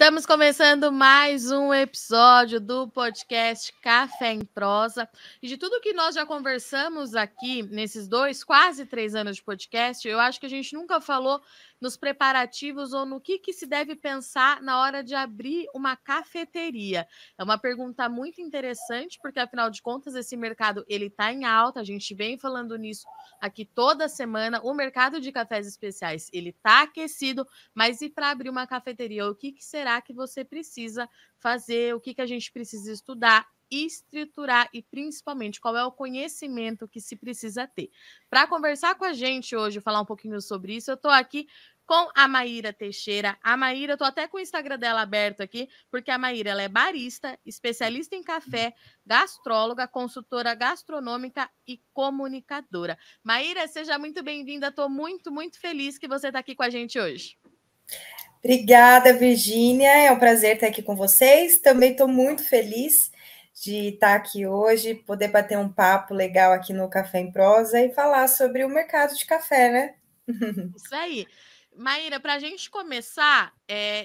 Estamos começando mais um episódio do podcast Café em Prosa. E de tudo que nós já conversamos aqui nesses quase 3 anos de podcast, eu acho que a gente nunca falou nos preparativos ou no que se deve pensar na hora de abrir uma cafeteria. É uma pergunta muito interessante, porque afinal de contas esse mercado ele está em alta, a gente vem falando nisso aqui toda semana. O mercado de cafés especiais ele está aquecido, mas e para abrir uma cafeteria, o que será que você precisa fazer, o que a gente precisa estudar, estruturar e principalmente qual é o conhecimento que se precisa ter. Para conversar com a gente hoje, falar um pouquinho sobre isso, eu estou aqui com a Maíra Teixeira. A Maíra, eu tô até com o Instagram dela aberto aqui, porque a Maíra ela é barista, especialista em café, gastróloga, consultora gastronômica e comunicadora. Maíra, seja muito bem-vinda. Estou muito, muito feliz que você está aqui com a gente hoje. Obrigada, Virgínia. É um prazer estar aqui com vocês. Também estou muito feliz de estar aqui hoje, poder bater um papo legal aqui no Café em Prosa e falar sobre o mercado de café, né? Isso aí. Maíra, para a gente começar,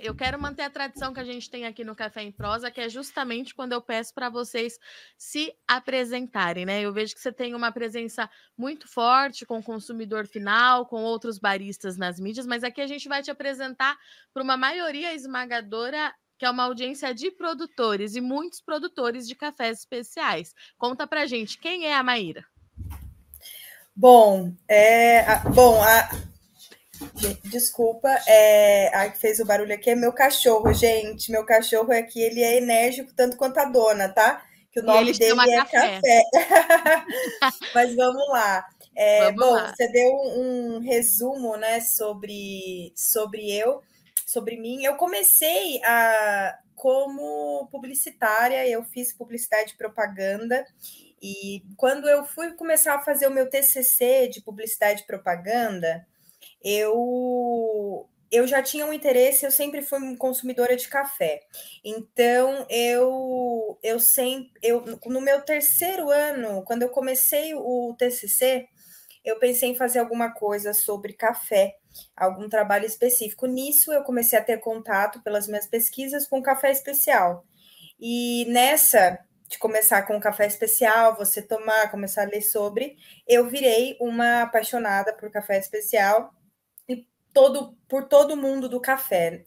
eu quero manter a tradição que a gente tem aqui no Café em Prosa, que é justamente quando eu peço para vocês se apresentarem, né? Eu vejo que você tem uma presença muito forte com o consumidor final, com outros baristas nas mídias, mas aqui a gente vai te apresentar para uma maioria esmagadora, que é uma audiência de produtores e muitos produtores de cafés especiais. Conta pra gente, quem é a Maíra? Desculpa, a que fez o barulho aqui é meu cachorro, gente. Meu cachorro aqui, ele é enérgico tanto quanto a dona, tá? Que o nome dele é Café. Mas vamos lá. Você deu um resumo, né, sobre mim. Eu comecei como publicitária, eu fiz publicidade e propaganda. E quando eu fui começar a fazer o meu TCC de publicidade e propaganda, eu já tinha um interesse, eu sempre fui consumidora de café. Então, no meu terceiro ano, quando eu comecei o TCC, eu pensei em fazer alguma coisa sobre café, algum trabalho específico. Nisso, eu comecei a ter contato pelas minhas pesquisas com café especial. E nessa de começar com café especial, você tomar, começar a ler sobre, eu virei uma apaixonada por café especial e por todo o mundo do café,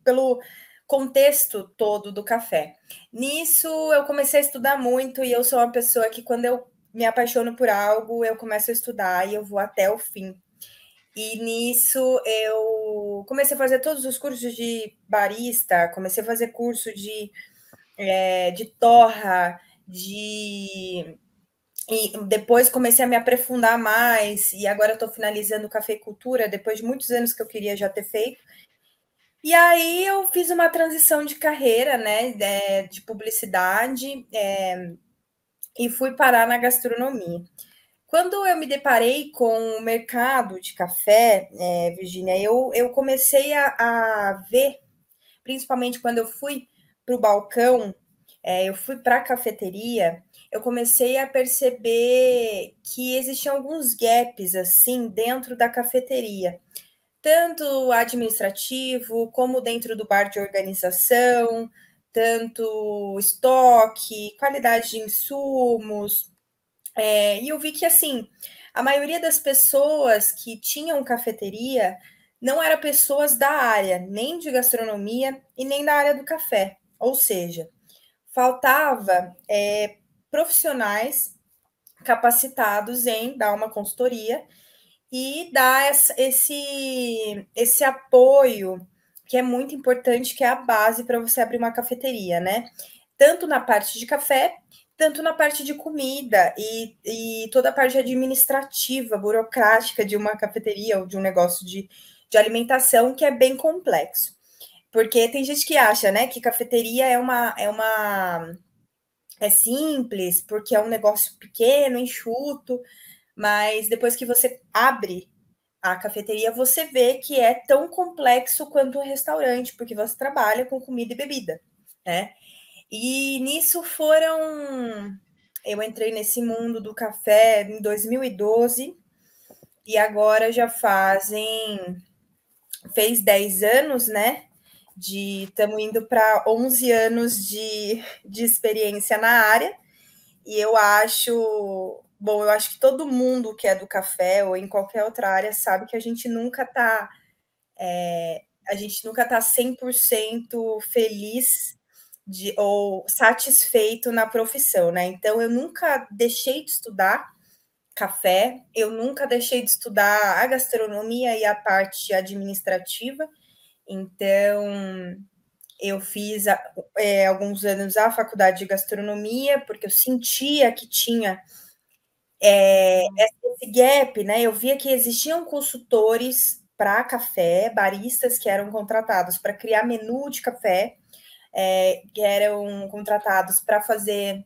pelo contexto todo do café. Nisso, eu comecei a estudar muito e eu sou uma pessoa que, quando eu me apaixono por algo, eu começo a estudar e eu vou até o fim. E nisso, eu comecei a fazer todos os cursos de barista, comecei a fazer curso de torra, e depois comecei a me aprofundar mais, e agora estou finalizando cafeicultura, depois de muitos anos que eu queria já ter feito. E aí eu fiz uma transição de carreira, né, de publicidade, e fui parar na gastronomia. Quando eu me deparei com o mercado de café, Virgínia, eu comecei a ver, principalmente quando eu fui para o balcão, eu fui para a cafeteria, eu comecei a perceber que existiam alguns gaps assim dentro da cafeteria, tanto administrativo como dentro do bar de organização, tanto estoque, qualidade de insumos. E eu vi que, assim, a maioria das pessoas que tinham cafeteria não eram pessoas da área, nem de gastronomia e nem da área do café. Ou seja, faltava profissionais capacitados em dar uma consultoria e dar esse apoio, que é muito importante, que é a base para você abrir uma cafeteria, né? Tanto na parte de café, tanto na parte de comida e toda a parte administrativa, burocrática de uma cafeteria ou de um negócio de alimentação, que é bem complexo. Porque tem gente que acha, né, que cafeteria é simples, porque é um negócio pequeno, enxuto, mas depois que você abre a cafeteria, você vê que é tão complexo quanto um restaurante, porque você trabalha com comida e bebida, né? E nisso eu entrei nesse mundo do café em 2012 e agora fez 10 anos, né, Estamos indo para 11 anos de experiência na área, e eu acho que todo mundo que é do café ou em qualquer outra área sabe que a gente nunca está 100% feliz ou satisfeito na profissão, né? Então, eu nunca deixei de estudar café, eu nunca deixei de estudar a gastronomia e a parte administrativa. Então, eu fiz alguns anos a faculdade de gastronomia, porque eu sentia que tinha esse gap, né? Eu via que existiam consultores para café, baristas que eram contratados para criar menu de café, que eram contratados para fazer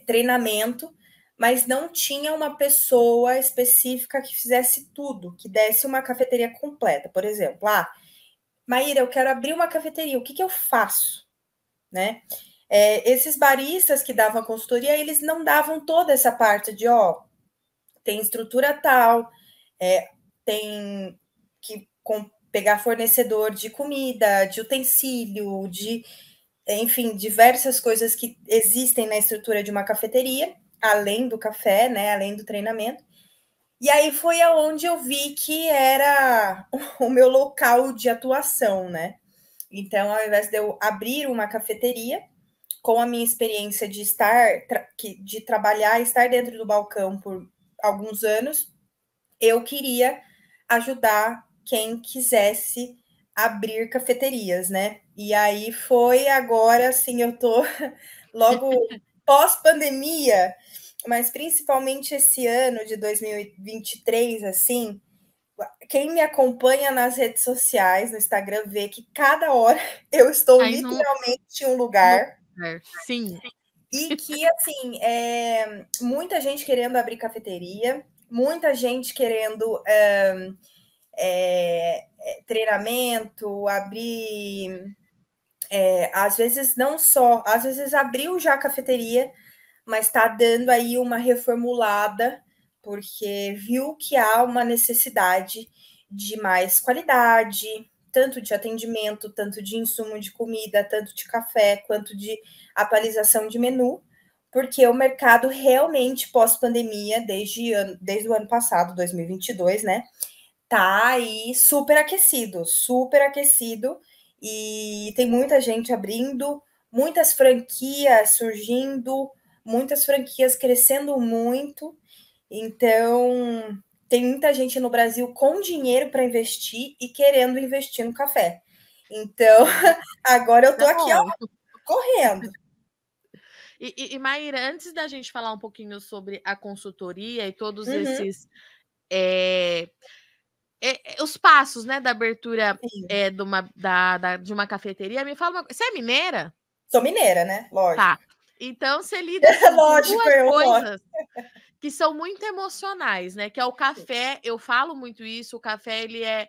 treinamento, mas não tinha uma pessoa específica que fizesse tudo, que desse uma cafeteria completa. Por exemplo, Maíra, eu quero abrir uma cafeteria, o que eu faço? Né? Esses baristas que davam consultoria, eles não davam toda essa parte de, tem estrutura tal, tem que pegar fornecedor de comida, de utensílio, enfim, diversas coisas que existem na estrutura de uma cafeteria, além do café, né, além do treinamento. E aí foi aonde eu vi que era o meu local de atuação, né? Então, ao invés de eu abrir uma cafeteria, com a minha experiência de de trabalhar, estar dentro do balcão por alguns anos, eu queria ajudar quem quisesse abrir cafeterias, né? E aí foi agora, assim, eu tô logo pós-pandemia, mas principalmente esse ano de 2023, assim, quem me acompanha nas redes sociais, no Instagram, vê que cada hora eu estou literalmente em um lugar. Sim. E que, assim, muita gente querendo abrir cafeteria, muita gente querendo treinamento, abrir. Às vezes não só, às vezes abriu já a cafeteria, mas está dando aí uma reformulada, porque viu que há uma necessidade de mais qualidade, tanto de atendimento, tanto de insumo de comida, tanto de café, quanto de atualização de menu, porque o mercado realmente pós-pandemia, desde o ano passado, 2022, né, tá aí super aquecido, e tem muita gente abrindo, muitas franquias surgindo, muitas franquias crescendo muito. Então, tem muita gente no Brasil com dinheiro para investir e querendo investir no café. Então, agora eu tô aqui, correndo. E Maíra, antes da gente falar um pouquinho sobre a consultoria e todos esses os passos, né, da abertura de uma cafeteria, me fala uma coisa. Você é mineira? Sou mineira, né? Lógico. Tá. Então você lida assim, lógico, com duas coisas que são muito emocionais, né? Que é o café. Eu falo muito isso. O café ele é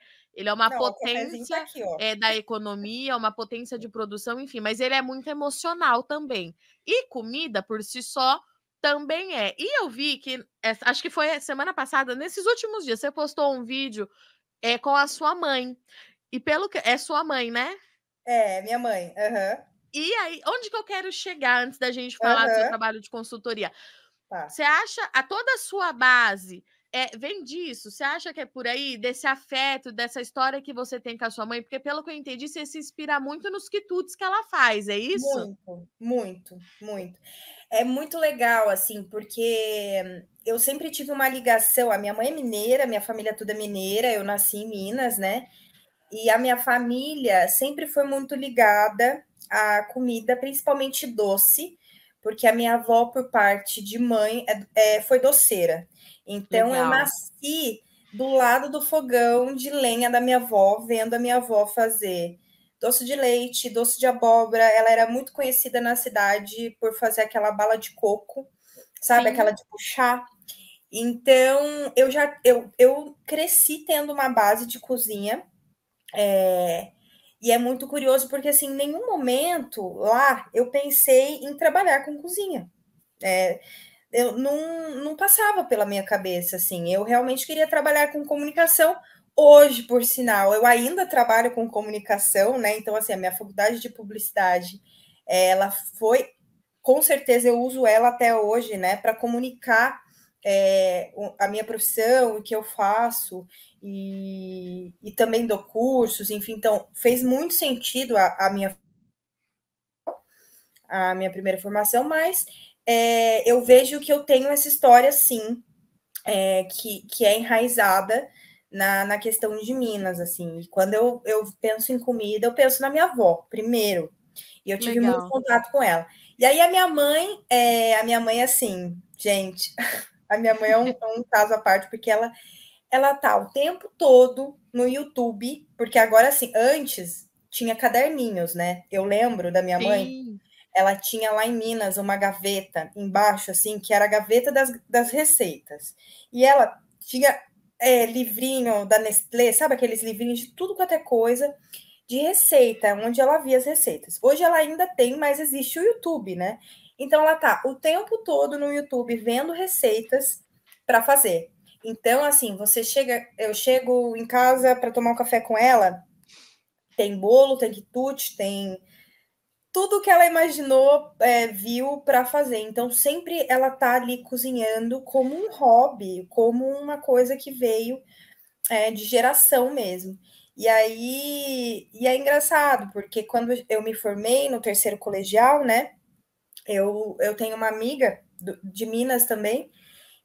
uma potência tá aqui, da economia, uma potência de produção, enfim. Mas ele é muito emocional também. E comida por si só também é. E eu vi que acho que foi semana passada, nesses últimos dias, você postou um vídeo com a sua mãe. E pelo que é sua mãe, né? Minha mãe. E aí, onde que eu quero chegar antes da gente falar do seu trabalho de consultoria? Você acha toda a sua base vem disso? Você acha que é por aí, desse afeto, dessa história que você tem com a sua mãe? Porque, pelo que eu entendi, você se inspira muito nos quitutes que ela faz, é isso? Muito, muito, muito. É muito legal, assim, porque eu sempre tive uma ligação. A minha mãe é mineira, minha família toda é mineira, eu nasci em Minas, né? E a minha família sempre foi muito ligada à comida, principalmente doce, porque a minha avó, por parte de mãe, foi doceira. Então, eu nasci do lado do fogão de lenha da minha avó, vendo a minha avó fazer doce de leite, doce de abóbora. Ela era muito conhecida na cidade por fazer aquela bala de coco, sabe? Sim. Aquela de puxar. Então, eu cresci tendo uma base de cozinha. E é muito curioso porque, assim, em nenhum momento lá eu pensei em trabalhar com cozinha. Eu não passava pela minha cabeça, assim. Eu realmente queria trabalhar com comunicação hoje, por sinal, eu ainda trabalho com comunicação, né? Então, assim, a minha faculdade de publicidade, ela foi, com certeza, eu uso ela até hoje, né, para comunicar a minha profissão, o que eu faço, e também dou cursos, enfim, então fez muito sentido a minha primeira formação, mas eu vejo que eu tenho essa história, sim, que é enraizada na questão de Minas, assim. E quando eu penso em comida, eu penso na minha avó, primeiro. E eu tive muito Legal. contato com ela. E aí a minha mãe, assim, gente, a minha mãe é um caso à parte, porque ela tá o tempo todo no YouTube, porque agora, assim, antes tinha caderninhos, né? Eu lembro da minha mãe, Sim. ela tinha lá em Minas uma gaveta embaixo, assim, que era a gaveta das receitas. E ela tinha livrinho da Nestlé, sabe aqueles livrinhos de tudo quanto é coisa, de receita, onde ela via as receitas. Hoje ela ainda tem, mas existe o YouTube, né? Então ela tá o tempo todo no YouTube vendo receitas para fazer. Então, assim, eu chego em casa para tomar um café com ela, tem bolo, tem quitute, tem tudo que ela imaginou, viu para fazer. Então, sempre ela tá ali cozinhando como um hobby, como uma coisa que veio de geração mesmo. E é engraçado, porque quando eu me formei no terceiro colegial, né? Eu tenho uma amiga de Minas também,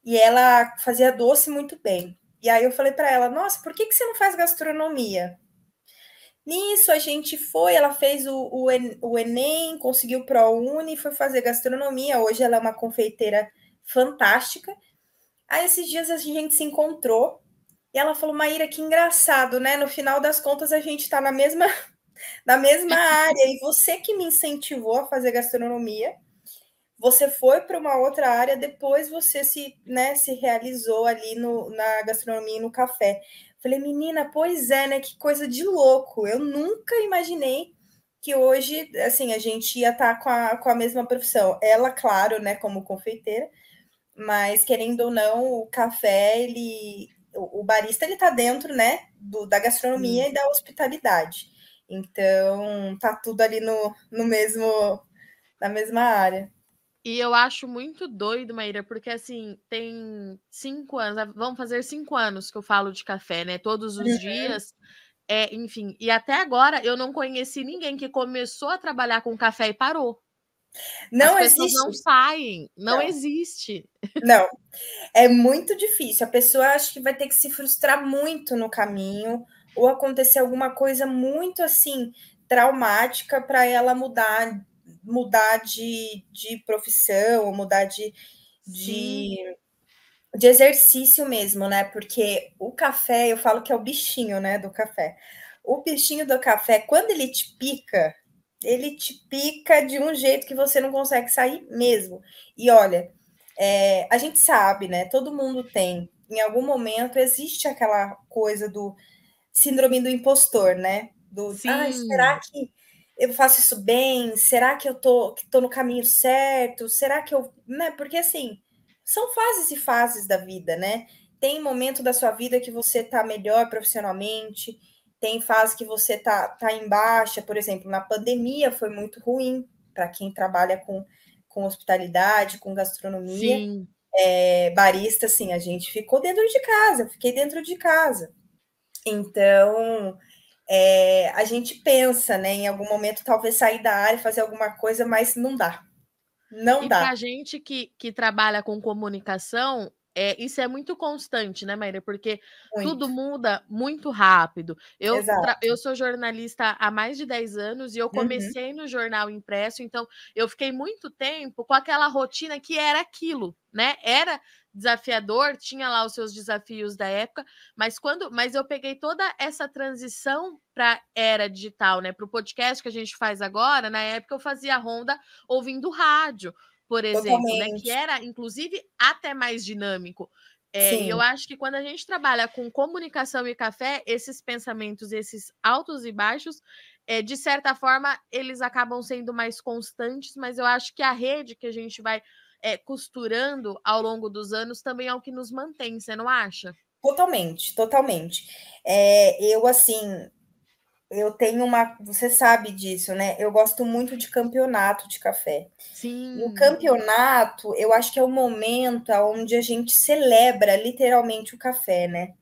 e ela fazia doce muito bem. E aí eu falei para ela, nossa, por que você não faz gastronomia? Nisso a gente foi, ela fez o Enem, conseguiu o ProUni, foi fazer gastronomia. Hoje ela é uma confeiteira fantástica. Aí esses dias a gente se encontrou e ela falou, Maíra, que engraçado, né? No final das contas a gente está na mesma área e você que me incentivou a fazer gastronomia, você foi para uma outra área, depois você se realizou ali na gastronomia e no café. Falei, menina, pois é, né? Que coisa de louco. Eu nunca imaginei que hoje, assim, a gente ia estar com a mesma profissão. Ela, claro, né, como confeiteira, mas querendo ou não, o café, o barista, ele tá dentro, né, da Sim. gastronomia e da hospitalidade. Então, tá tudo ali na mesma área. E eu acho muito doido, Maíra, porque assim, tem 5 anos, vamos fazer 5 anos que eu falo de café, né? Todos os dias. Enfim, e até agora eu não conheci ninguém que começou a trabalhar com café e parou. As Não pessoas não existe. saem, não Não, existe. não. É muito difícil. A pessoa acha que vai ter que se frustrar muito no caminho, ou acontecer alguma coisa muito assim traumática para ela mudar de profissão, ou mudar Sim, de, de exercício mesmo, né? Porque o café, eu falo que é o bichinho, né, do café. O bichinho do café, quando ele te pica de um jeito que você não consegue sair mesmo. E olha, a gente sabe, né? Todo mundo tem. Em algum momento existe aquela coisa do síndrome do impostor, né? Será sim. que eu faço isso bem? Será que que tô no caminho certo? Será que eu, né? Porque assim, são fases e fases da vida, né? Tem momento da sua vida que você tá melhor profissionalmente, tem fase que você tá em baixa, por exemplo, na pandemia foi muito ruim para quem trabalha com hospitalidade, com gastronomia. Sim. Barista, assim, a gente ficou dentro de casa, eu fiquei dentro de casa. Então, a gente pensa, né, em algum momento talvez sair da área, fazer alguma coisa, mas não dá. Não E dá. para gente que trabalha com comunicação, isso é muito constante, né, Maíra? Porque tudo Muito. muda muito rápido. Eu Exato. sou jornalista há mais de 10 anos e eu Uhum. comecei no jornal impresso, então eu fiquei muito tempo com aquela rotina que era aquilo, né? Era desafiador, tinha lá os seus desafios da época, mas eu peguei toda essa transição para era digital, né? Para o podcast que a gente faz agora, na época eu fazia ronda ouvindo rádio, por exemplo, né? Que Totalmente. era, inclusive, até mais dinâmico. E eu Sim, acho que quando a gente trabalha com comunicação e café, esses pensamentos, esses altos e baixos, de certa forma, eles acabam sendo mais constantes, mas eu acho que a rede que a gente vai costurando ao longo dos anos também é o que nos mantém, você não acha? totalmente, totalmente. Eu, assim, eu tenho uma... Você sabe disso, né? Eu gosto muito de campeonato de café. E o Sim, campeonato, eu acho que é o momento onde a gente celebra literalmente o café, né?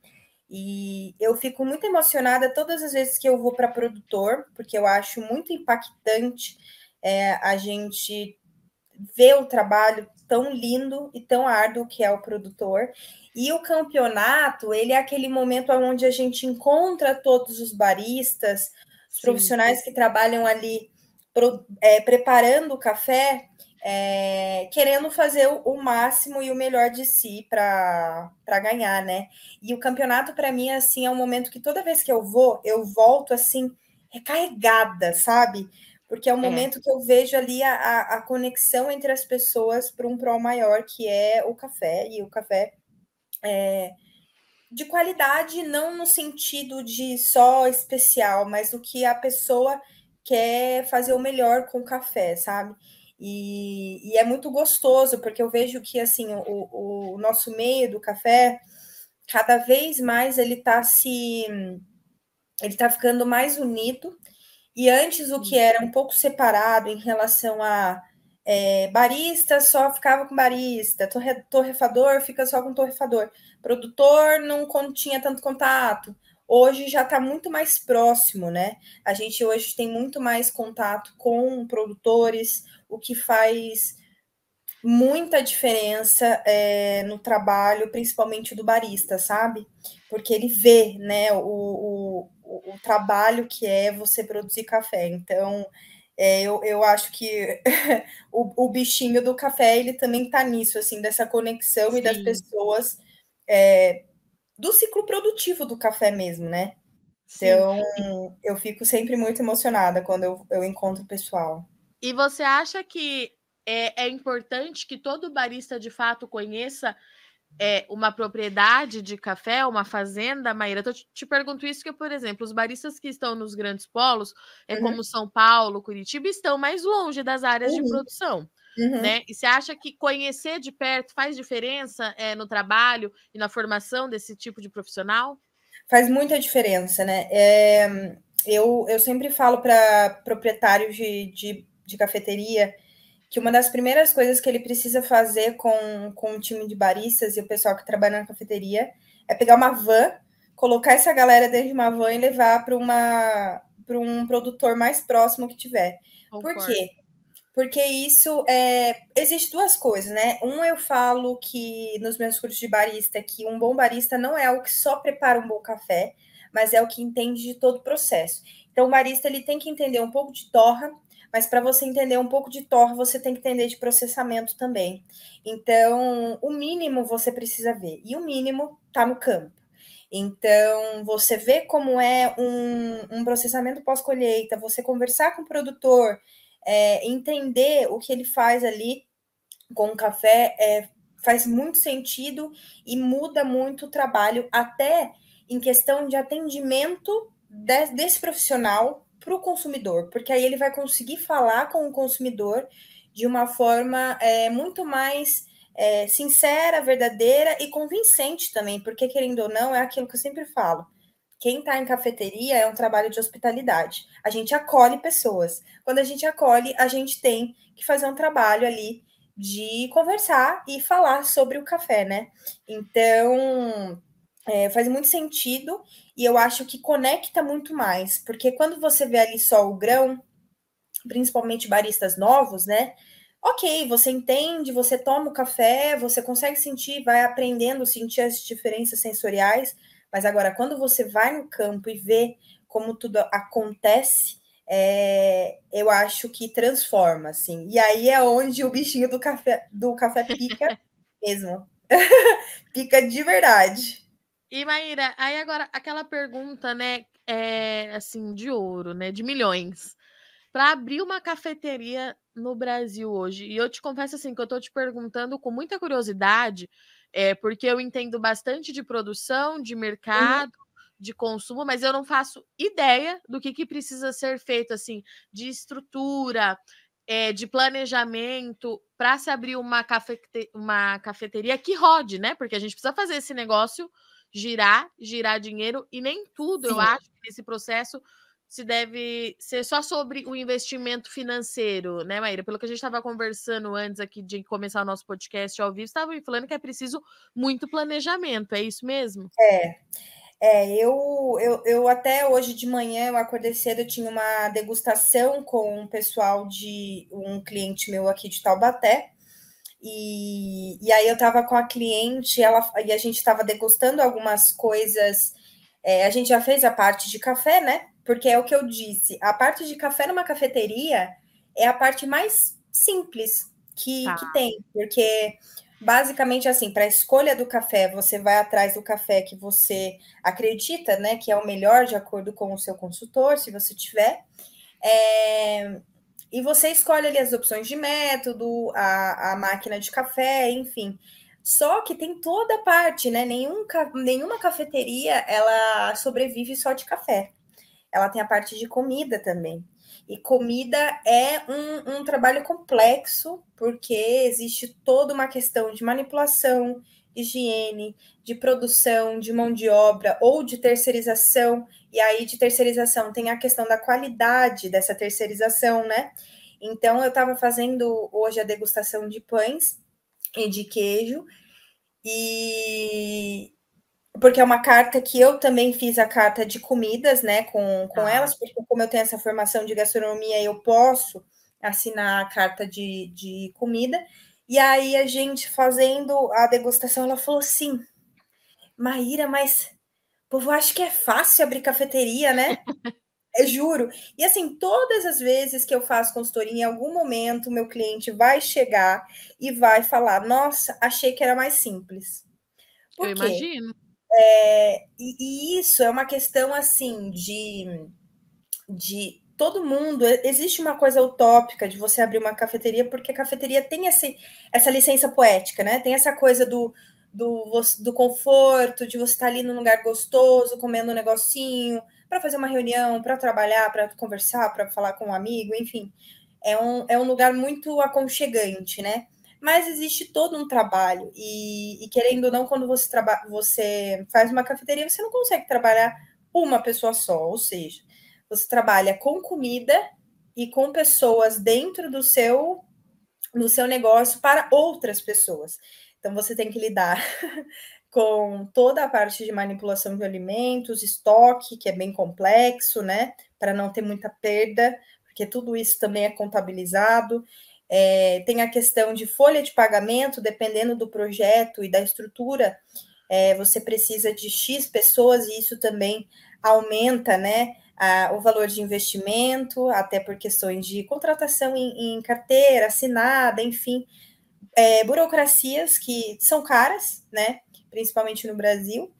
E eu fico muito emocionada todas as vezes que eu vou para produtor, porque eu acho muito impactante a gente ver o trabalho tão lindo e tão árduo que é o produtor. E o campeonato, ele é aquele momento onde a gente encontra todos os baristas, os sim, profissionais que trabalham ali preparando o café, querendo fazer o máximo e o melhor de si para ganhar, né? E o campeonato, para mim, assim, é um momento que toda vez que eu vou, eu volto assim, recarregada, sabe? Porque é o é, momento que eu vejo ali a conexão entre as pessoas para um prol maior, que é o café, e o café de qualidade, não no sentido de só especial, mas do que a pessoa quer fazer o melhor com o café, sabe? E é muito gostoso, porque eu vejo que assim o nosso meio do café, cada vez mais ele tá ficando mais unido. E antes o que sim, era um pouco separado em relação a barista só ficava com barista, torrefador fica só com torrefador, produtor não tinha tanto contato. Hoje já está muito mais próximo, né? A gente hoje tem muito mais contato com produtores, o que faz muita diferença no trabalho, principalmente do barista, sabe? Porque ele vê, né, o trabalho que é você produzir café. Então, eu acho que o bichinho do café, ele também tá nisso, assim, dessa conexão e das sim, pessoas, do ciclo produtivo do café mesmo, né? sim. Então, eu fico sempre muito emocionada quando eu encontro o pessoal. E você acha que é importante que todo barista de fato conheça uma propriedade de café, uma fazenda, Maíra? Eu te pergunto isso porque, por exemplo, os baristas que estão nos grandes polos, Uhum, como São Paulo, Curitiba, estão mais longe das áreas de uhum, produção. uhum. Né? E você acha que conhecer de perto faz diferença no trabalho e na formação desse tipo de profissional? Faz muita diferença, né? Eu sempre falo para proprietários de cafeteria que uma das primeiras coisas que ele precisa fazer com o time de baristas e o pessoal que trabalha na cafeteria é pegar uma van, colocar essa galera dentro de uma van e levar para um produtor mais próximo que tiver. Por Concordo. quê? Porque isso existe duas coisas, né? Eu falo que nos meus cursos de barista que um bom barista não é o que só prepara um bom café, mas é o que entende de todo o processo. Então, o barista ele tem que entender um pouco de torra, mas para você entender um pouco de torra, você tem que entender de processamento também. Então, o mínimo você precisa ver, e o mínimo está no campo. Então, você vê como é um processamento pós-colheita, você conversar com o produtor, entender o que ele faz ali com o café faz muito sentido e muda muito o trabalho, até em questão de atendimento desse profissional para o consumidor, porque aí ele vai conseguir falar com o consumidor de uma forma muito mais sincera, verdadeira e convincente também, porque querendo ou não, é aquilo que eu sempre falo. Quem está em cafeteria é um trabalho de hospitalidade. A gente acolhe pessoas. Quando a gente acolhe, a gente tem que fazer um trabalho ali de conversar e falar sobre o café, né? Então, faz muito sentido e eu acho que conecta muito mais, porque quando você vê ali só o grão, principalmente baristas novos, né? Ok, você entende, você toma o café, você consegue sentir, vai aprendendo a sentir as diferenças sensoriais, mas agora, quando você vai no campo e vê como tudo acontece, eu acho que transforma, assim. E aí é onde o bichinho do café pica mesmo. Pica de verdade. E Maíra, aí agora aquela pergunta, né, assim, de ouro, né, de milhões. Para abrir uma cafeteria no Brasil hoje, e eu te confesso assim que eu tô te perguntando com muita curiosidade, porque eu entendo bastante de produção, de Uhum. mercado, de consumo, mas eu não faço ideia do que precisa ser feito, assim, de estrutura, de planejamento para se abrir uma cafeteria que rode, né? Porque a gente precisa fazer esse negócio girar dinheiro, e nem tudo, eu Sim. acho, que nesse processo se deve ser só sobre o investimento financeiro, né, Maíra? Pelo que a gente estava conversando antes aqui de começar o nosso podcast ao vivo, estava me falando que é preciso muito planejamento, é isso mesmo? Eu até hoje de manhã, eu acordei cedo, eu tinha uma degustação com o pessoal de um cliente meu aqui de Taubaté, e aí eu estava com a cliente, e a gente estava degustando algumas coisas. A gente já fez a parte de café, né? Porque é o que eu disse, a parte de café numa cafeteria é a parte mais simples que Tá. tem, porque basicamente assim, para a escolha do café, você vai atrás do café que você acredita, né, que é o melhor de acordo com o seu consultor, se você tiver. E você escolhe ali as opções de método, a máquina de café, enfim. Só que tem toda a parte, né? Nenhuma cafeteria ela sobrevive só de café. Ela tem a parte de comida também. E comida é um trabalho complexo, porque existe toda uma questão de manipulação, higiene, de produção, de mão de obra ou de terceirização. E aí, de terceirização, tem a questão da qualidade dessa terceirização, né? Então, eu estava fazendo hoje a degustação de pães e de queijo, e porque é uma carta que eu também fiz a carta de comidas, né, com Tá. elas, porque como eu tenho essa formação de gastronomia, eu posso assinar a carta de comida. E aí a gente fazendo a degustação, ela falou assim, Maíra, mas o povo acha que é fácil abrir cafeteria, né? Eu juro. E assim, todas as vezes que eu faço consultoria, em algum momento, meu cliente vai chegar e vai falar: Nossa, achei que era mais simples. Eu Por quê? imagino. E isso é uma questão assim de todo mundo. Existe uma coisa utópica de você abrir uma cafeteria, porque a cafeteria tem essa licença poética, né? Tem essa coisa do conforto, de você estar ali num lugar gostoso, comendo um negocinho, para fazer uma reunião, para trabalhar, para conversar, para falar com um amigo, enfim. É um lugar muito aconchegante, né? Mas existe todo um trabalho, e querendo ou não, quando você faz uma cafeteria, você não consegue trabalhar uma pessoa só, ou seja, você trabalha com comida e com pessoas dentro do seu negócio para outras pessoas. Então você tem que lidar com toda a parte de manipulação de alimentos, estoque, que é bem complexo, né? Para não ter muita perda, porque tudo isso também é contabilizado. Tem a questão de folha de pagamento, dependendo do projeto e da estrutura, você precisa de X pessoas, e isso também aumenta, né, o valor de investimento, até por questões de contratação em carteira, assinada, enfim, burocracias que são caras, né, principalmente no Brasil,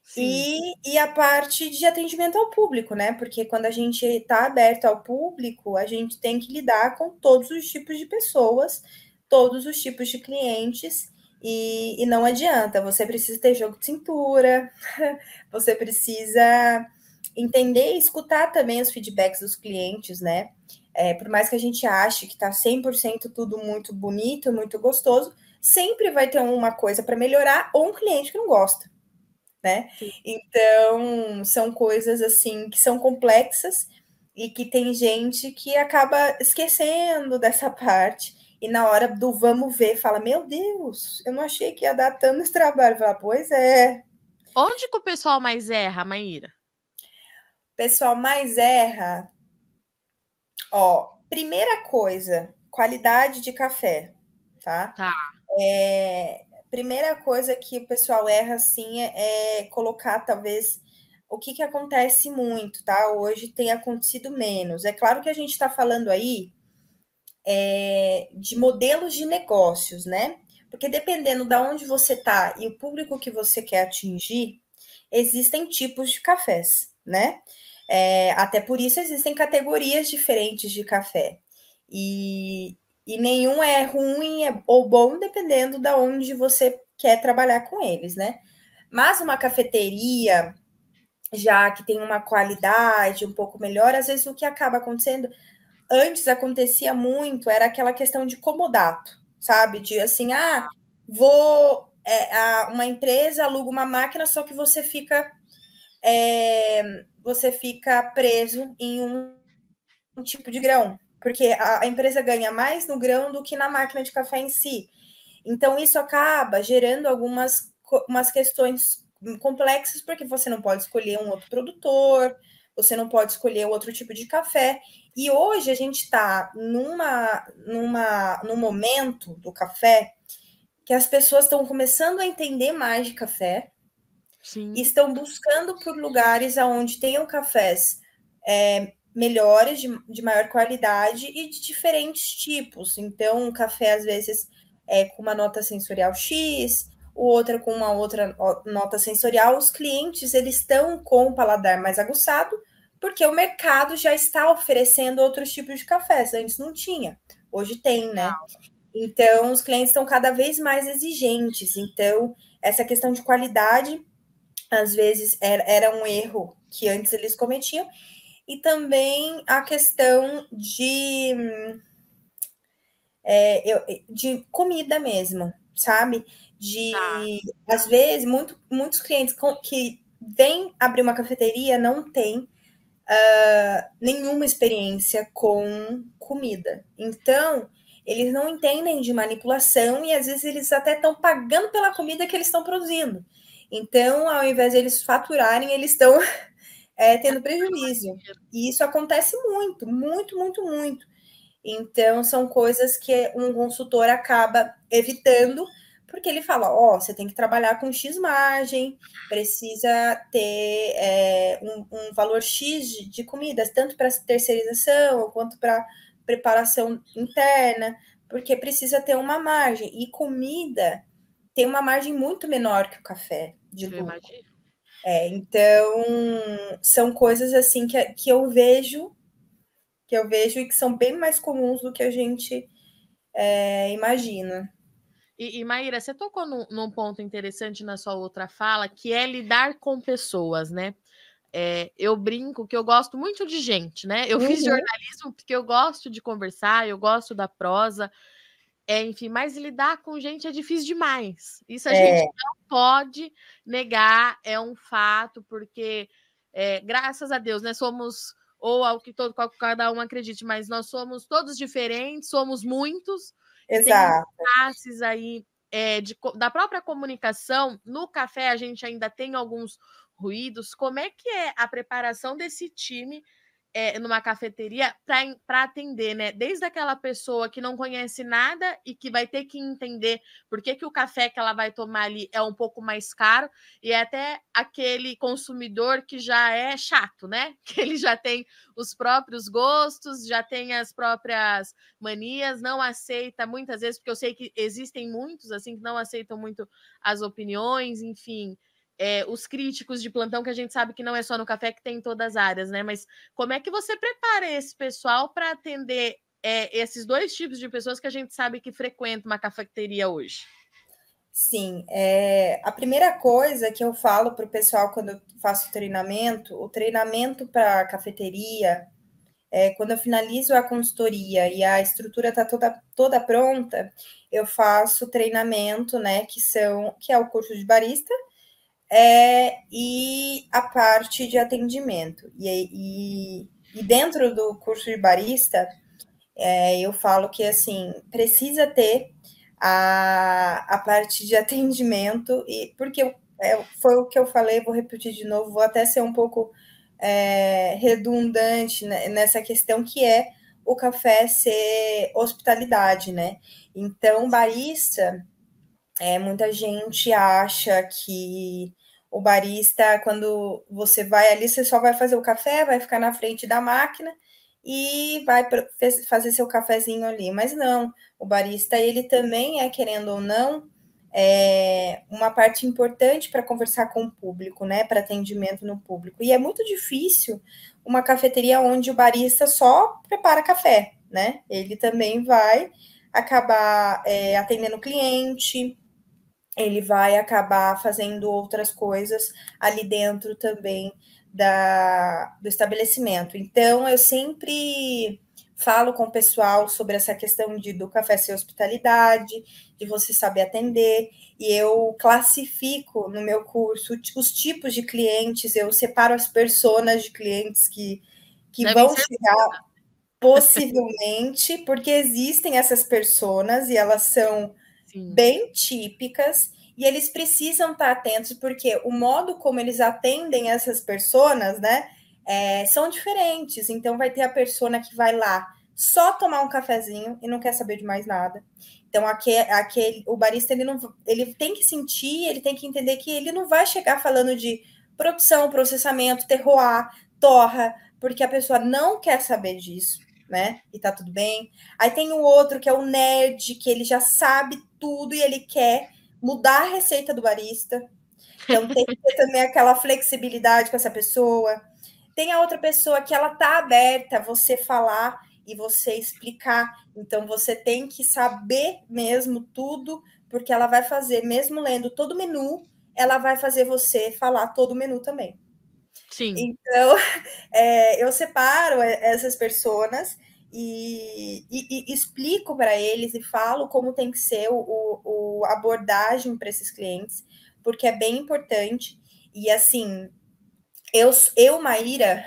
Sim. e a parte de atendimento ao público, né, porque quando a gente está aberto ao público, a gente tem que lidar com todos os tipos de pessoas, todos os tipos de clientes, e não adianta, você precisa ter jogo de cintura, você precisa entender e escutar também os feedbacks dos clientes, né? Por mais que a gente ache que está 100% tudo muito bonito, muito gostoso, sempre vai ter uma coisa para melhorar ou um cliente que não gosta, né? Sim. Então, são coisas assim que são complexas e que tem gente que acaba esquecendo dessa parte. E na hora do vamos ver, fala: Meu Deus, eu não achei que ia dar tanto trabalho. Fala: Pois é. Onde que o pessoal mais erra, Maíra? O pessoal mais erra. Ó, primeira coisa, qualidade de café, tá? Tá. Primeira coisa que o pessoal erra, assim, é colocar, talvez, o que acontece muito, tá? Hoje tem acontecido menos. É claro que a gente está falando aí de modelos de negócios, né? Porque dependendo de onde você está e o público que você quer atingir, existem tipos de cafés, né? Até por isso existem categorias diferentes de café. E nenhum é ruim ou bom, dependendo de onde você quer trabalhar com eles, né? Mas uma cafeteria, já que tem uma qualidade um pouco melhor, às vezes o que acaba acontecendo, antes acontecia muito, era aquela questão de comodato, sabe? De assim, vou uma empresa aluga uma máquina, só que você fica preso em um tipo de grão, porque a empresa ganha mais no grão do que na máquina de café em si. Então, isso acaba gerando umas questões complexas, porque você não pode escolher um outro produtor, você não pode escolher outro tipo de café. E hoje a gente está num momento do café que as pessoas estão começando a entender mais de café. Sim. E estão buscando por lugares onde tenham cafés melhores, de maior qualidade e de diferentes tipos. Então, um café, às vezes, com uma nota sensorial X, o outro com uma outra nota sensorial. Os clientes, eles estão com o paladar mais aguçado, porque o mercado já está oferecendo outros tipos de cafés. Antes não tinha, hoje tem, né? Então, os clientes estão cada vez mais exigentes. Então, essa questão de qualidade, às vezes, era um erro que antes eles cometiam. E também a questão de comida mesmo, sabe? Às vezes, muitos clientes que vêm abrir uma cafeteria não têm nenhuma experiência com comida. Então, eles não entendem de manipulação e às vezes eles até estão pagando pela comida que eles estão produzindo. Então, ao invés de eles faturarem, eles estão tendo prejuízo. E isso acontece muito, muito, muito, muito. Então, são coisas que um consultor acaba evitando, porque ele fala, você tem que trabalhar com X margem, precisa ter um valor X de comidas, tanto para terceirização quanto para preparação interna, porque precisa ter uma margem. E comida tem uma margem muito menor que o café de lucro. Então, são coisas assim que eu vejo e que são bem mais comuns do que a gente imagina. E Maíra, você tocou num ponto interessante na sua outra fala, que é lidar com pessoas, né? Eu brinco que eu gosto muito de gente, né? Eu fiz jornalismo porque eu gosto de conversar, eu gosto da prosa, enfim, mas lidar com gente é difícil demais. Isso a gente não pode negar, é um fato, porque graças a Deus, né? Somos, ou ao que cada um acredite, mas nós somos todos diferentes, somos muitos. Exato. E tem classes aí da própria comunicação. No café a gente ainda tem alguns ruídos. Como é que é a preparação desse time numa cafeteria para atender, né? Desde aquela pessoa que não conhece nada e que vai ter que entender por que o café que ela vai tomar ali é um pouco mais caro, e até aquele consumidor que já é chato, né? Que ele já tem os próprios gostos, já tem as próprias manias, não aceita muitas vezes, porque eu sei que existem muitos assim que não aceitam muito as opiniões, enfim. Os críticos de plantão, que a gente sabe que não é só no café, que tem em todas as áreas, né? Mas como é que você prepara esse pessoal para atender esses dois tipos de pessoas que a gente sabe que frequentam uma cafeteria hoje? Sim, a primeira coisa que eu falo para o pessoal quando eu faço o treinamento para cafeteria, quando eu finalizo a consultoria e a estrutura está toda pronta, eu faço treinamento, né, que é o curso de barista, e a parte de atendimento. E dentro do curso de barista, eu falo que, assim, precisa ter a parte de atendimento, porque foi o que eu falei, vou repetir de novo, vou até ser um pouco redundante nessa questão, que é o café ser hospitalidade, né? Então, barista, muita gente acha que o barista, quando você vai ali, você só vai fazer o café, vai ficar na frente da máquina e vai fazer seu cafezinho ali. Mas não, o barista, ele também querendo ou não, uma parte importante para conversar com o público, né? Para atendimento no público. E é muito difícil uma cafeteria onde o barista só prepara café, né? Ele também vai acabar atendendo o cliente, ele vai acabar fazendo outras coisas ali dentro também do estabelecimento. Então, eu sempre falo com o pessoal sobre essa questão do café ser hospitalidade, de você saber atender, e eu classifico no meu curso os tipos de clientes, eu separo as personas de clientes que vão chegar possivelmente, porque existem essas personas e elas são bem típicas, e eles precisam estar atentos, porque o modo como eles atendem essas personas, né, são diferentes. Então, vai ter a persona que vai lá só tomar um cafezinho e não quer saber de mais nada. Então, o barista, ele tem que sentir, ele tem que entender que ele não vai chegar falando de produção, processamento, terroir, torra, porque a pessoa não quer saber disso, né? E tá tudo bem. Aí tem o outro, que é o nerd, que ele já sabe tudo e ele quer mudar a receita do barista. Então, tem que ter também aquela flexibilidade com essa pessoa. Tem a outra pessoa que ela tá aberta a você falar e você explicar. Então, você tem que saber mesmo tudo, porque ela vai fazer, mesmo lendo todo o menu, ela vai fazer você falar todo o menu também. Sim. Então, eu separo essas personas e explico para eles e falo como tem que ser a abordagem para esses clientes, porque é bem importante. E assim, Maíra,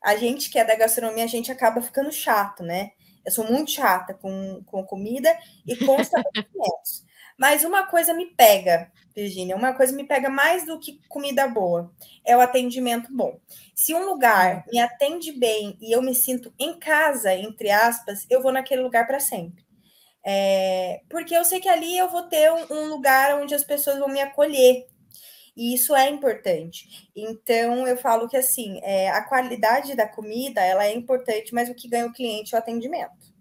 a gente que é da gastronomia, a gente acaba ficando chato, né? Eu sou muito chata com comida e com estabelecimentos. Mas uma coisa me pega, Virginia, uma coisa me pega mais do que comida boa, é o atendimento bom. Se um lugar me atende bem e eu me sinto em casa, entre aspas, eu vou naquele lugar para sempre. Porque eu sei que ali eu vou ter um lugar onde as pessoas vão me acolher. E isso é importante. Então, eu falo que, assim, a qualidade da comida, ela é importante, mas o que ganha o cliente é o atendimento.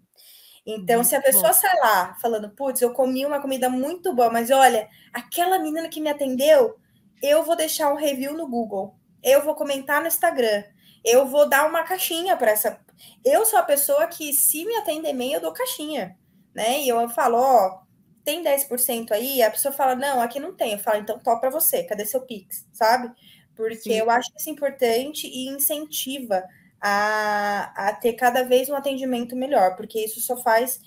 Então, se a pessoa sai lá falando, putz, eu comi uma comida muito boa, mas olha, aquela menina que me atendeu, eu vou deixar um review no Google, eu vou comentar no Instagram, eu vou dar uma caixinha para essa. Eu sou a pessoa que, se me atender bem, eu dou caixinha, né? E eu falo, ó, tem 10% aí? A pessoa fala, não, aqui não tem. Eu falo, então top para você, cadê seu Pix, sabe? Porque eu acho isso importante e incentiva a ter cada vez um atendimento melhor, porque isso só faz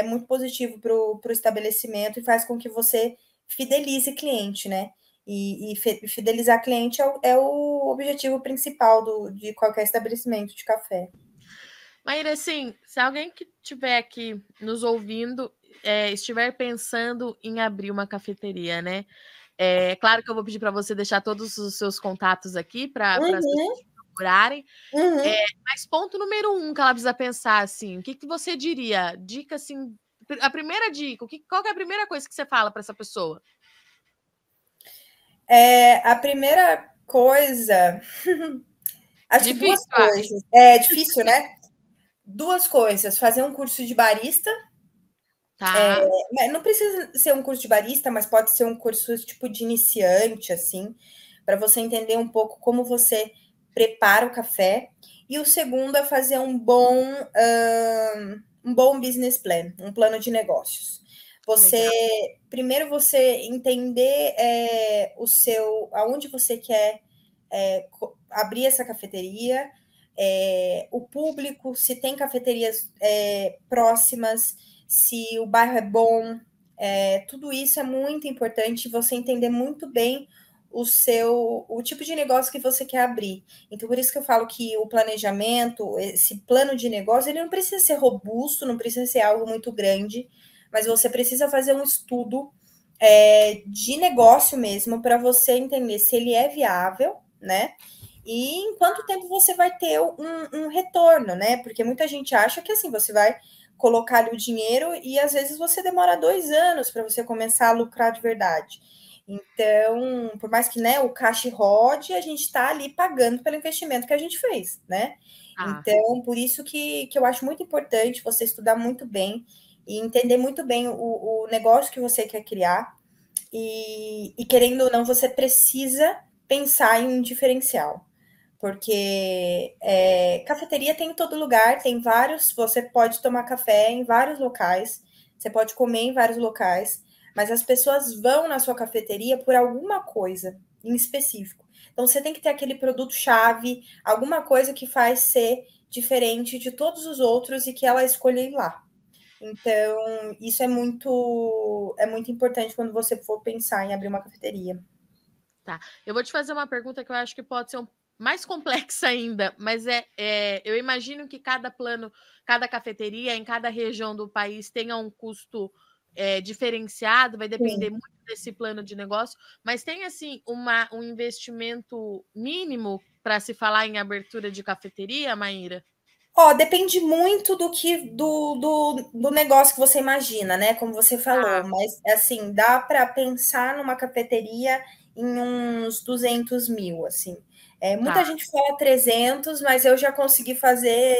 muito positivo para o estabelecimento e faz com que você fidelize cliente, né? E fidelizar cliente é o objetivo principal de qualquer estabelecimento de café. Maíra, assim, se alguém que estiver aqui nos ouvindo estiver pensando em abrir uma cafeteria, né? Claro que eu vou pedir para você deixar todos os seus contatos aqui para as pessoas procurarem. Mas ponto número 1 que ela precisa pensar, assim, o que você diria? Dica, assim, a primeira dica, qual que é a primeira coisa que você fala para essa pessoa? A primeira coisa... Acho que duas coisas. É difícil, né? Duas coisas. Fazer um curso de barista. Tá. Não precisa ser um curso de barista, mas pode ser um curso tipo de iniciante, assim, para você entender um pouco como você prepara o café. E o segundo é fazer um bom business plan, um plano de negócios. Primeiro você entender aonde você quer abrir essa cafeteria, o público, se tem cafeterias próximas, se o bairro é bom, tudo isso é muito importante, você entender muito bem o tipo de negócio que você quer abrir. Então, por isso que eu falo que o planejamento, esse plano de negócio, ele não precisa ser robusto, não precisa ser algo muito grande, mas você precisa fazer um estudo de negócio mesmo para você entender se ele é viável, né? E em quanto tempo você vai ter um retorno, né? Porque muita gente acha que assim, você vai colocar ali o dinheiro e às vezes você demora 2 anos para você começar a lucrar de verdade. Então, por mais que, né, o caixa rode, a gente está ali pagando pelo investimento que a gente fez, né? Então, por isso que eu acho muito importante você estudar muito bem e entender muito bem o negócio que você quer criar. E querendo ou não, você precisa pensar em um diferencial. Porque cafeteria tem em todo lugar, tem vários, você pode tomar café em vários locais, você pode comer em vários locais, mas as pessoas vão na sua cafeteria por alguma coisa em específico. Então, você tem que ter aquele produto-chave, alguma coisa que faz ser diferente de todos os outros e que ela escolha ir lá. Então, isso é muito importante quando você for pensar em abrir uma cafeteria. Tá. Eu vou te fazer uma pergunta que eu acho que pode ser mais complexa ainda, mas eu imagino que cada plano, cada cafeteria em cada região do país tenha um custo diferenciado, vai depender muito desse plano de negócio, mas tem assim um investimento mínimo para se falar em abertura de cafeteria, Maíra? Depende muito do negócio que você imagina, né? Como você falou, mas assim, dá para pensar numa cafeteria em uns 200 mil, assim. Muita gente fala 300, mas eu já consegui fazer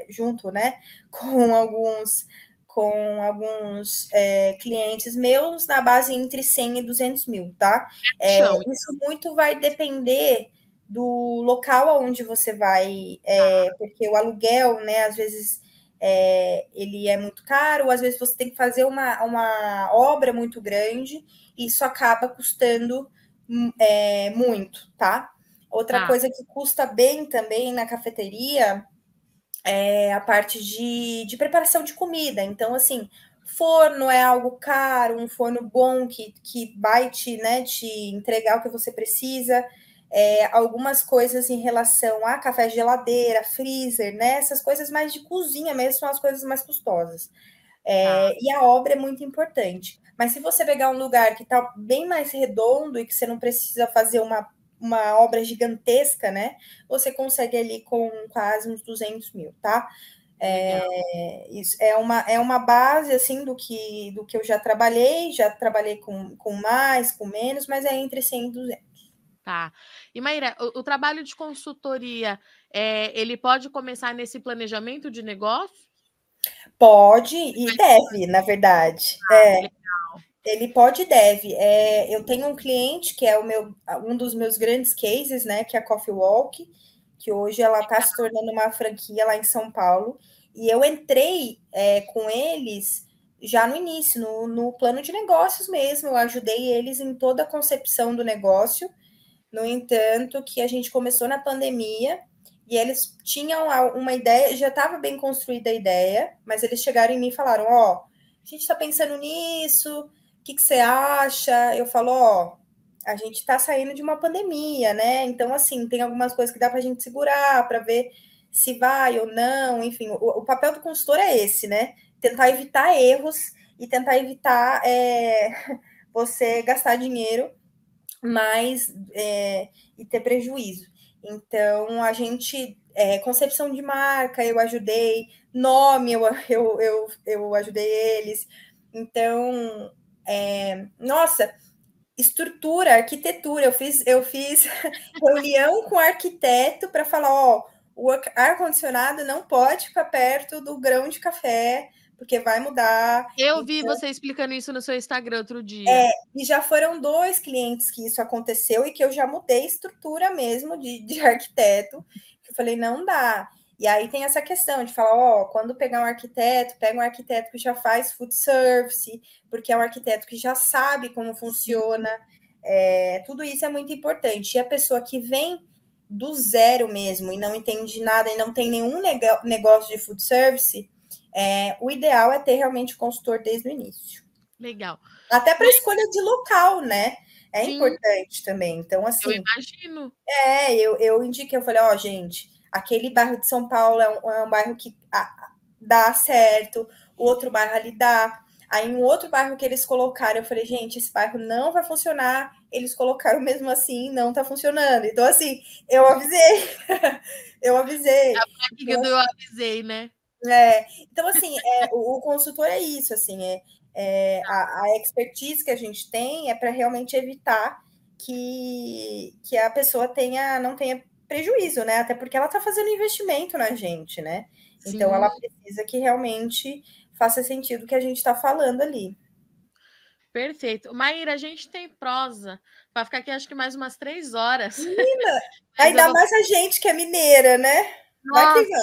junto, né? Com alguns clientes meus na base entre 100 e 200 mil, tá? Isso muito vai depender do local onde você vai, porque o aluguel, né, às vezes ele é muito caro, às vezes você tem que fazer uma obra muito grande, e isso acaba custando muito, tá? Outra coisa que custa bem também na cafeteria é a parte de preparação de comida. Então, assim, forno é algo caro, um forno bom que vai te entregar o que você precisa. Algumas coisas em relação a café geladeira, freezer, né? Essas coisas mais de cozinha mesmo são as coisas mais custosas. E a obra é muito importante. Mas se você pegar um lugar que está bem mais redondo e que você não precisa fazer uma obra gigantesca, né? Você consegue ali com quase uns 200 mil, tá? Isso é uma base assim do que eu já trabalhei com mais, com menos, mas é entre 100 e 200. Tá. E Maíra, o trabalho de consultoria, ele pode começar nesse planejamento de negócio? Pode e deve, na verdade. Ele pode e deve. Eu tenho um cliente que é um dos meus grandes cases, né? Que é a Coffee Walk, que hoje ela está se tornando uma franquia lá em São Paulo. E eu entrei com eles já no início, no plano de negócios mesmo. Eu ajudei eles em toda a concepção do negócio. No entanto, que a gente começou na pandemia e eles tinham uma ideia, já estava bem construída a ideia, mas eles chegaram em mim e falaram: a gente está pensando nisso, o que você acha? Eu falo: a gente está saindo de uma pandemia, né? Então, assim, tem algumas coisas que dá para a gente segurar, para ver se vai ou não. Enfim, o papel do consultor é esse, né? Tentar evitar erros e tentar evitar você gastar dinheiro e ter prejuízo. Então, a gente, concepção de marca, eu ajudei, nome, eu ajudei eles. Então, nossa, estrutura, arquitetura, eu fiz reunião com o arquiteto para falar, o ar-condicionado não pode ficar perto do grão de café, porque vai mudar. Eu vi você explicando isso no seu Instagram outro dia. E já foram 2 clientes que isso aconteceu e que eu já mudei estrutura mesmo de arquiteto. Eu falei, não dá. E aí tem essa questão de falar, quando pegar um arquiteto, pega um arquiteto que já faz food service, porque é um arquiteto que já sabe como funciona. Tudo isso é muito importante. E a pessoa que vem do zero mesmo e não entende nada e não tem nenhum negócio de food service, o ideal é ter realmente o consultor desde o início. Legal. Até para escolha de local, né? É Sim, importante também. Então, assim. eu imagino. Eu indiquei, eu falei, gente, aquele bairro de São Paulo é um bairro que dá certo, o outro bairro ali dá. Aí, um outro bairro que eles colocaram, eu falei, gente, esse bairro não vai funcionar. Eles colocaram mesmo assim, não tá funcionando. Então, assim, eu avisei. Eu avisei. A prática do eu avisei, né? Então, assim, o consultor é isso, assim, a expertise que a gente tem é para realmente evitar que a pessoa não tenha prejuízo, né? Até porque ela está fazendo investimento na gente, né? Sim. Então, ela precisa que realmente faça sentido o que a gente está falando ali. Perfeito. Maíra, a gente tem prosa para ficar aqui acho que mais umas 3 horas. Menina, ainda mais a gente que é mineira, né? Vai que vai.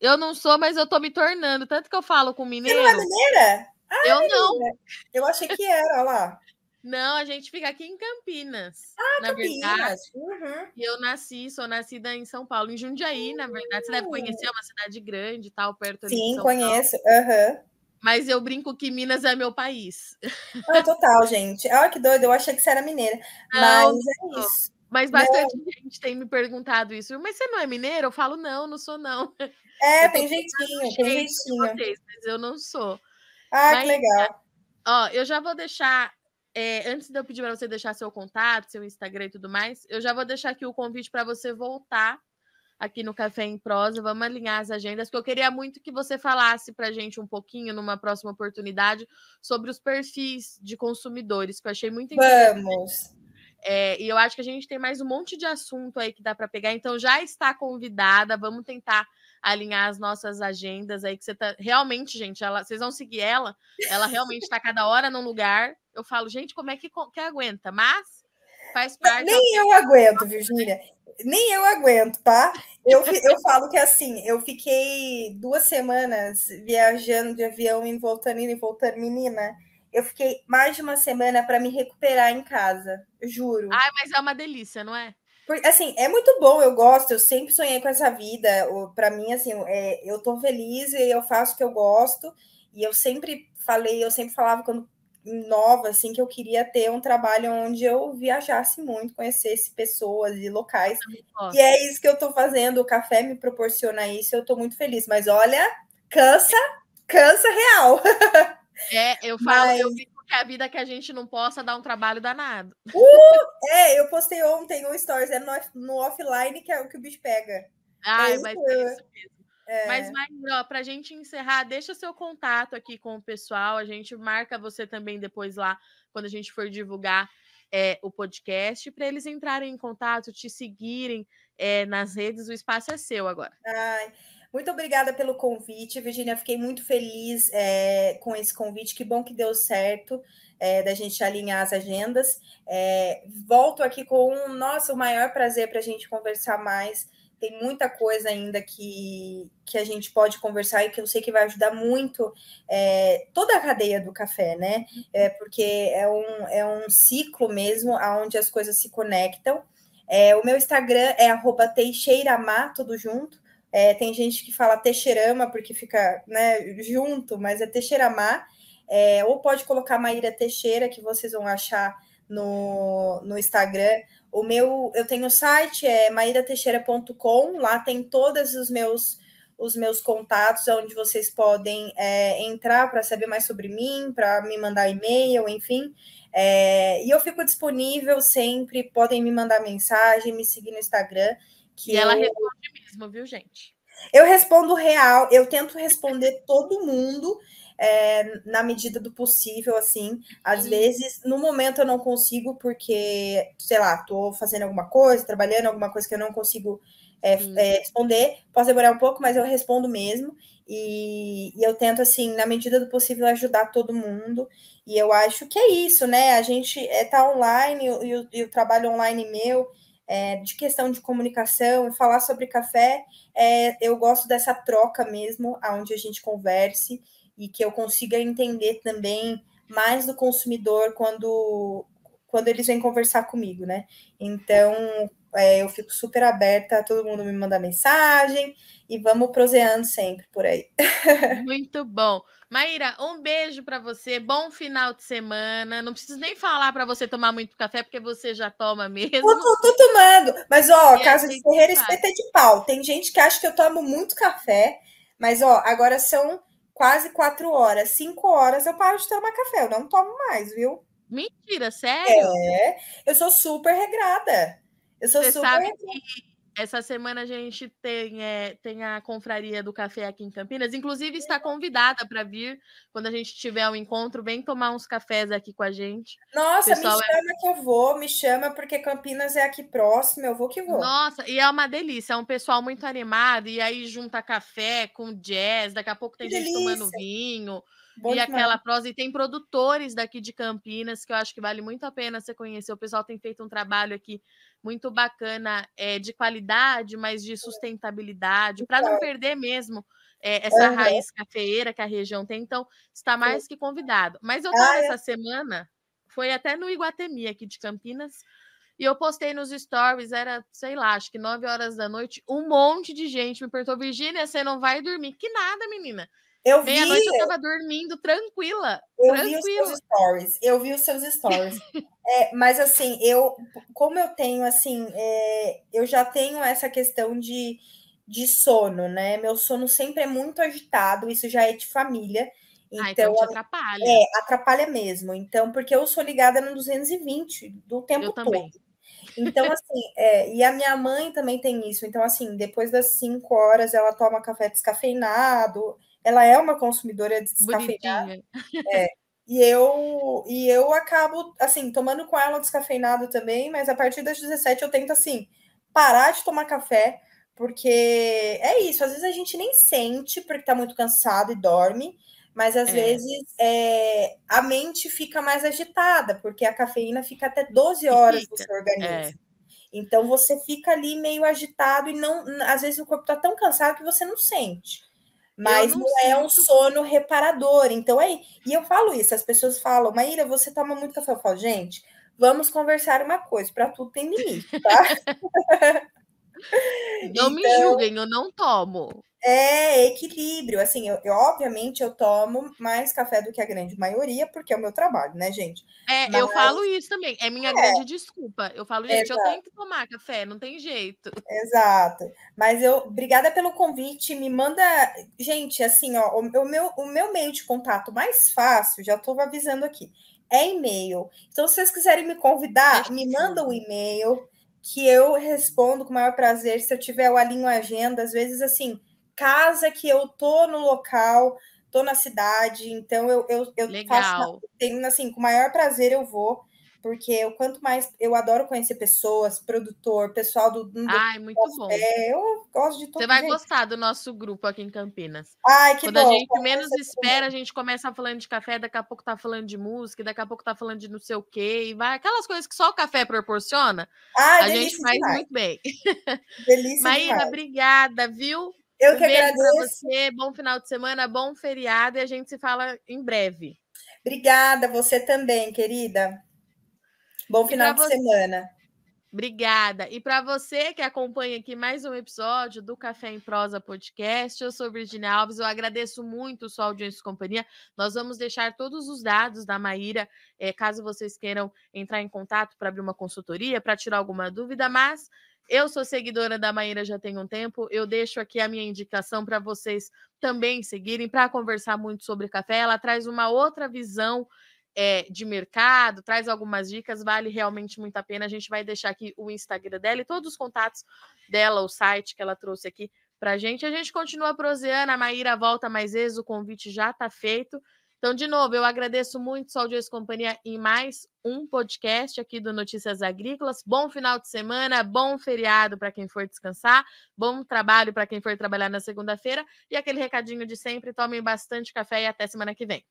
Eu não sou, mas eu tô me tornando. Tanto que eu falo com mineiro. Você não é mineira? Eu não. Menina, eu achei que era, olha lá. Não, a gente fica aqui em Campinas, Ah, na verdade. Campinas. Uhum. E eu sou nascida em São Paulo, em Jundiaí, na verdade. Você deve conhecer, é uma cidade grande e tal, perto ali de Sim, São Paulo. conheço. Uhum. Mas eu brinco que Minas é meu país. Não, total, gente. Ah, que doido. Eu achei que você era mineira. Mas Não, não é sou. isso. Mas Não, bastante gente tem me perguntado isso. Mas você não é mineiro? Eu falo, não, não sou, não. é, Eu tô tem pegando o jeitinho, tem jeito de jeitinho. vocês, mas eu não sou. Ah, que Mas, legal. ó, eu já vou deixar. Antes de eu pedir para você deixar seu contato, seu Instagram e tudo mais, eu já vou deixar aqui o convite para você voltar aqui no Café em Prosa. Vamos alinhar as agendas, porque eu queria muito que você falasse para a gente um pouquinho, numa próxima oportunidade, sobre os perfis de consumidores, que eu achei muito interessante. Vamos. E eu acho que a gente tem mais um monte de assunto aí que dá para pegar, então já está convidada. Vamos tentar alinhar as nossas agendas aí, que você tá. Realmente, gente, vocês vão seguir ela realmente está cada hora num lugar. Eu falo, gente, como é que aguenta? Mas faz parte. Nem eu aguento, Virgínia. Nem eu aguento, tá? Eu falo que assim, eu fiquei 2 semanas viajando de avião, indo e voltando, menina. Eu fiquei mais de uma semana para me recuperar em casa, juro. Ai, mas é uma delícia, não é? Porque, assim, é muito bom, eu gosto, eu sempre sonhei com essa vida. Para mim, assim, eu tô feliz e eu faço o que eu gosto. E eu sempre falava quando nova, assim, que eu queria ter um trabalho onde eu viajasse muito, conhecesse pessoas e locais. E é isso que eu tô fazendo, o café me proporciona isso, eu tô muito feliz. Mas olha, cansa, cansa real. Eu falo, Mas eu brinco que a vida que a gente não possa dar um trabalho danado. eu postei ontem um stories, no offline que é o que o bicho pega. É Ai, mas é isso isso. mesmo. Mas, Maíra, para a gente encerrar, deixa seu contato aqui com o pessoal. A gente marca você também depois lá, quando a gente for divulgar o podcast, para eles entrarem em contato, te seguirem nas redes. O espaço é seu agora. Ai, muito obrigada pelo convite, Virginia. Fiquei muito feliz com esse convite. Que bom que deu certo da gente alinhar as agendas. Volto aqui com o maior prazer para a gente conversar mais. Tem muita coisa ainda que a gente pode conversar e que eu sei que vai ajudar muito toda a cadeia do café, né? Porque é um ciclo mesmo, onde as coisas se conectam. O meu Instagram é @teixeiramá, tudo junto. Tem gente que fala Teixeirama porque fica, né, junto, mas é Teixeiramá. Ou pode colocar Maíra Teixeira, que vocês vão achar no Instagram. Eu tenho o site, mairateixeira.com, lá tem todos os meus contatos, onde vocês podem entrar para saber mais sobre mim, para me mandar e-mail, enfim. E eu fico disponível sempre, podem me mandar mensagem, me seguir no Instagram. E ela responde mesmo, viu, gente? Eu respondo real, eu tento responder todo mundo na medida do possível, assim. Às vezes, no momento eu não consigo, porque, sei lá, estou fazendo alguma coisa, trabalhando, alguma coisa que eu não consigo responder. Posso demorar um pouco, mas eu respondo mesmo. E eu tento, assim, na medida do possível, ajudar todo mundo. E eu acho que é isso, né? A gente tá online e o trabalho online meu, de questão de comunicação, e falar sobre café, eu gosto dessa troca mesmo, onde a gente converse e que eu consiga entender também mais do consumidor quando eles vêm conversar comigo, né? Então, eu fico super aberta, todo mundo me manda mensagem e vamos proseando sempre por aí. Muito bom. Maíra, um beijo para você, bom final de semana. Não preciso nem falar para você tomar muito café, porque você já toma mesmo. Tô tomando, mas ó, E a casa de gente ferreira faz. espeta de pau. Tem gente que acha que eu tomo muito café, mas ó, agora são quase 4 horas. 5 horas eu paro de tomar café, eu não tomo mais, viu? Mentira, sério? Eu sou super regrada. Eu sou Você super. sabe que essa semana a gente tem a confraria do café aqui em Campinas. Inclusive, está convidada para vir quando a gente tiver um encontro. Vem tomar uns cafés aqui com a gente. O Nossa, me pessoal chama que eu vou, me chama, porque Campinas é aqui próximo, eu vou que vou. Nossa, e é uma delícia, é um pessoal muito animado, e aí junta café com jazz, daqui a pouco Que tem gente tomando delícia, vinho, bom e demais. aquela prosa, e tem produtores daqui de Campinas, que eu acho que vale muito a pena você conhecer, o pessoal tem feito um trabalho aqui muito bacana, de qualidade, mas de sustentabilidade, para não perder mesmo essa Aham, raiz cafeeira que a região tem, então está mais que convidado. Mas eu estava ah, essa semana foi até no Iguatemi, aqui de Campinas, e eu postei nos stories, era, sei lá, acho que 9 horas da noite, um monte de gente me perguntou, Virgínia, você não vai dormir? Que nada, menina. Meia-noite eu tava dormindo tranquila. Eu vi os seus stories, mas assim, como eu tenho assim, eu já tenho essa questão de sono, né? Meu sono sempre é muito agitado, isso já é de família. Então te atrapalha. Atrapalha mesmo. Então, porque eu sou ligada no 220 do tempo todo. Também. Então, assim, e a minha mãe também tem isso. Então, assim, depois das 5 horas ela toma café descafeinado. Ela é uma consumidora de descafeinado. E eu acabo, assim, tomando com ela descafeinado também, mas a partir das 17 eu tento, assim, parar de tomar café, porque é isso, às vezes a gente nem sente porque tá muito cansado e dorme, mas às vezes a mente fica mais agitada, porque a cafeína fica até 12 horas no seu organismo. Então você fica ali meio agitado e não, às vezes o corpo tá tão cansado que você não sente. Mas não é um sono reparador. Então e eu falo isso, as pessoas falam, Maíra, você toma muito café. Eu falo, gente, vamos conversar uma coisa, para tudo tem limite, tá? Não me julguem, eu não tomo. É equilíbrio, assim, obviamente eu tomo mais café do que a grande maioria, porque é o meu trabalho, né, gente? Mas... eu falo isso também, é minha grande desculpa. Eu falo, gente, eu tenho que tomar café, não tem jeito. Exato. Mas obrigada pelo convite, me manda, gente, assim, ó, o meu meio de contato mais fácil, já estou avisando aqui, é e-mail. Então, se vocês quiserem me convidar, me manda um e-mail que eu respondo com o maior prazer. Se eu tiver, eu alinho a agenda, às vezes, assim, casa que eu tô no local, tô na cidade, então eu faço, tenho, assim, com o maior prazer eu vou, porque quanto mais eu adoro conhecer pessoas, produtor, pessoal do muito bom. Eu gosto de tudo. Você vai gostar do nosso grupo aqui em Campinas. Ai, que Quando bom. a gente menos espera, a gente começa falando de café, daqui a pouco tá falando de música, daqui a pouco tá falando de não sei o quê, e vai aquelas coisas que só o café proporciona. A gente faz demais. Muito bem. Delícia Maíra, demais. obrigada, viu? Eu que beijo agradeço. Para você, bom final de semana, bom feriado, e a gente se fala em breve. Obrigada, você também, querida. Bom final de semana. Obrigada. E para você que acompanha aqui mais um episódio do Café em Prosa Podcast, eu sou Virgínia Alves, eu agradeço muito sua audiência e companhia. Nós vamos deixar todos os dados da Maíra, caso vocês queiram entrar em contato para abrir uma consultoria, para tirar alguma dúvida, mas eu sou seguidora da Maíra já tem um tempo, eu deixo aqui a minha indicação para vocês também seguirem, para conversar muito sobre café. Ela traz uma outra visão de mercado, traz algumas dicas, vale realmente muito a pena. A gente vai deixar aqui o Instagram dela e todos os contatos dela, o site que ela trouxe aqui pra gente. A gente continua proseando, a Maíra volta mais vezes, o convite já tá feito. Então, de novo, eu agradeço muito sua audiência e companhia em mais um podcast aqui do Notícias Agrícolas. Bom final de semana, bom feriado para quem for descansar, bom trabalho para quem for trabalhar na segunda-feira e aquele recadinho de sempre, tomem bastante café e até semana que vem.